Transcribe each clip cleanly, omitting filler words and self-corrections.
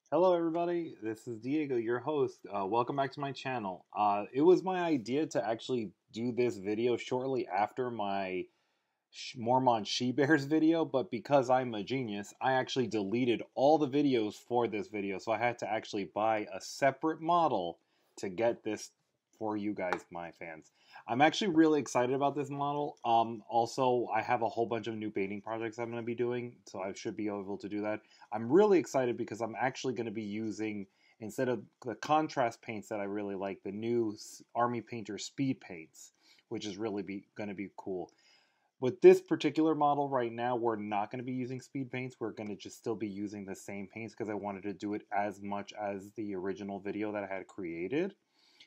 Hello, everybody. This is Diego, your host. Welcome back to my channel. It was my idea to actually do this video shortly after my Mormont She Bears video, but because I'm a genius, I actually deleted all the videos for this video, so I had to actually buy a separate model to get this for you guys, my fans. I'm actually really excited about this model. Also, I have a whole bunch of new painting projects I'm going to be doing, so I should be able to do that. I'm really excited because I'm actually going to be using, instead of the contrast paints that I really like, the new Army Painter speed paints, which is really going to be cool. With this particular model right now, we're not going to be using speed paints. We're going to just still be using the same paints because I wanted to do it as much as the original video that I had created.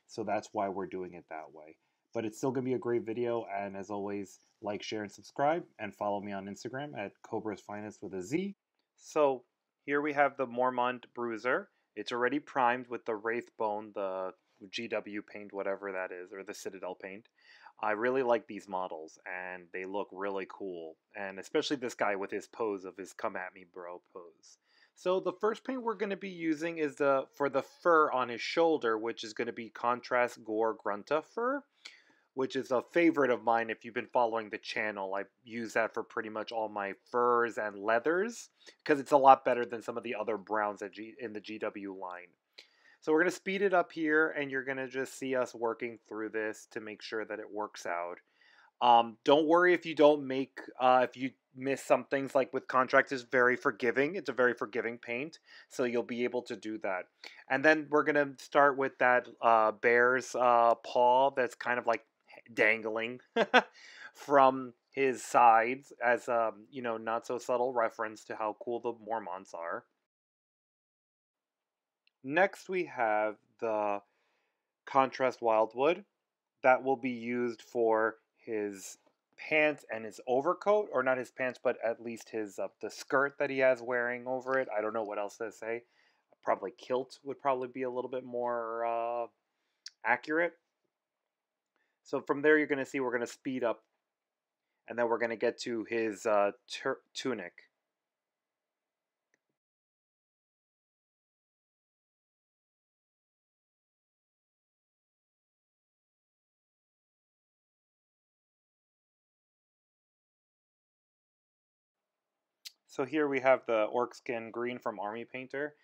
So that's why we're doing it that way. But it's still going to be a great video. And as always, like, share, and subscribe. And follow me on Instagram at Cobra's Finest with a Z. So here we have the Mormont Bruiser. It's already primed with the Wraith Bone, the GW paint, whatever that is, or the Citadel paint. I really like these models, and they look really cool. And especially this guy with his pose of his "come at me, bro" pose. So the first paint we're going to be using is for the fur on his shoulder, which is going to be contrast Gore-Grunta fur, which is a favorite of mine. If you've been following the channel, I use that for pretty much all my furs and leathers because it's a lot better than some of the other browns in the GW line. So we're going to speed it up here, and you're going to just see us working through this to make sure that it works out. Don't worry if you don't if you miss some things. Like with contract is very forgiving. It's a very forgiving paint, so you'll be able to do that. And then we're going to start with that bear's paw that's kind of like dangling from his sides as not so subtle reference to how cool the Mormonts are. Next, we have the contrast Wyldwood that will be used for his pants and his overcoat, or not his pants, but at least his the skirt that he has wearing over it. I don't know what else to say. Probably kilt would probably be a little bit more accurate. So from there, you're going to see we're going to speed up, and then we're going to get to his tunic. So here we have the orc skin green from Army Painter.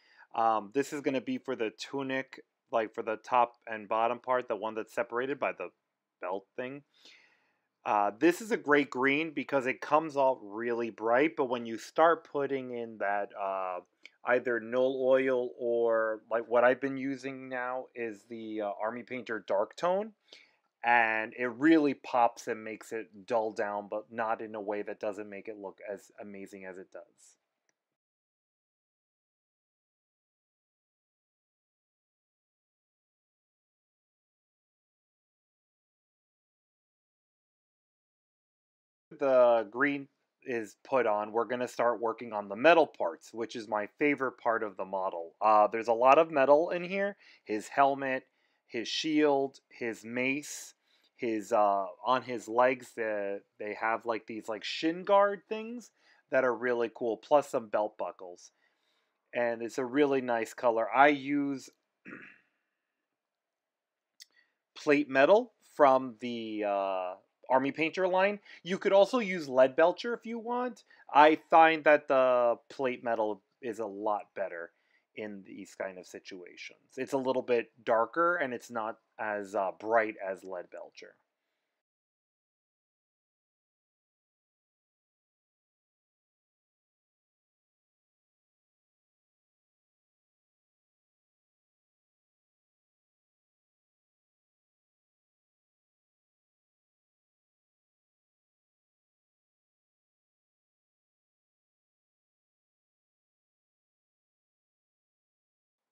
This is going to be for the tunic, like for the top and bottom part, the one that's separated by the belt thing. This is a great green because it comes off really bright, but when you start putting in that either null oil or like what I've been using now is the Army Painter Dark Tone, and it really pops and makes it dull down, but not in a way that doesn't make it look as amazing as it does. The green is put on, we're going to start working on the metal parts, which is my favorite part of the model. There's a lot of metal in here. His helmet, his shield, his mace, his on his legs, they have like these like shin guard things that are really cool, plus some belt buckles. And it's a really nice color. I use plate metal from the Army Painter line. You could also use lead belcher if you want. I find that the plate metal is a lot better in these kind of situations. It's a little bit darker and it's not as bright as lead belcher.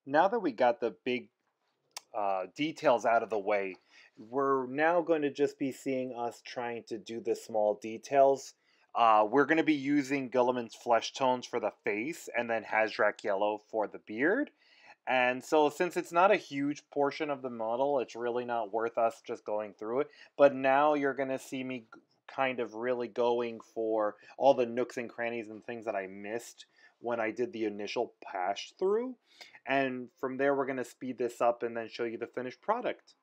Now that we got the big details out of the way, we're now going to just be seeing us trying to do the small details. We're going to be using Guilliman's flesh tones for the face and then Hazdreg yellow for the beard. And so since it's not a huge portion of the model, it's really not worth us just going through it. But now you're going to see me kind of really going for all the nooks and crannies and things that I missed when I did the initial pass through. And from there, we're going to speed this up and then show you the finished product.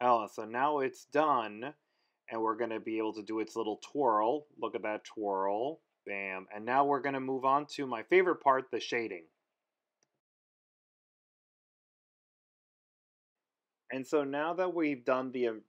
Oh, so now it's done, and we're going to be able to do its little twirl. Look at that twirl. Bam. And now we're going to move on to my favorite part, the shading. And so now that we've done the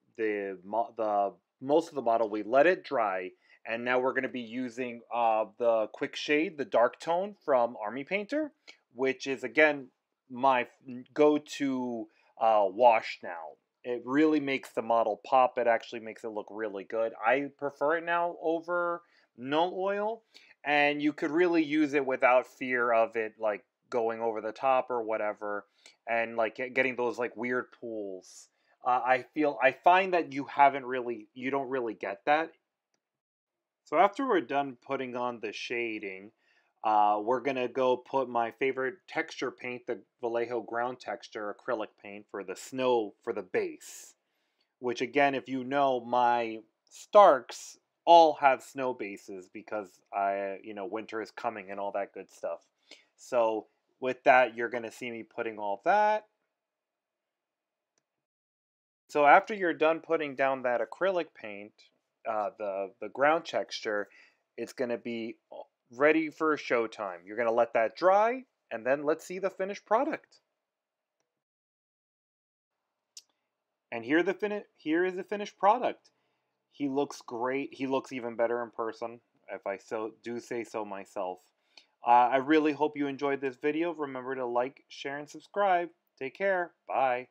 most of the model, we let it dry, and now we're going to be using the quick shade, the dark tone from Army Painter, which is again my go-to wash now. It really makes the model pop. It actually makes it look really good. I prefer it now over no oil, and you could really use it without fear of it like going over the top or whatever, and like getting those like weird pools. I find that you don't really get that. So after we're done putting on the shading, we're gonna go put my favorite texture paint, the Vallejo ground texture acrylic paint for the snow for the base. Which again, if you know, my Starks all have snow bases because winter is coming and all that good stuff. So with that, you're gonna see me putting all that. So after you're done putting down that acrylic paint, the ground texture, it's going to be ready for showtime. You're going to let that dry, and then let's see the finished product. And here is the finished product. He looks great. He looks even better in person, if I so do say so myself. I really hope you enjoyed this video. Remember to like, share, and subscribe. Take care. Bye.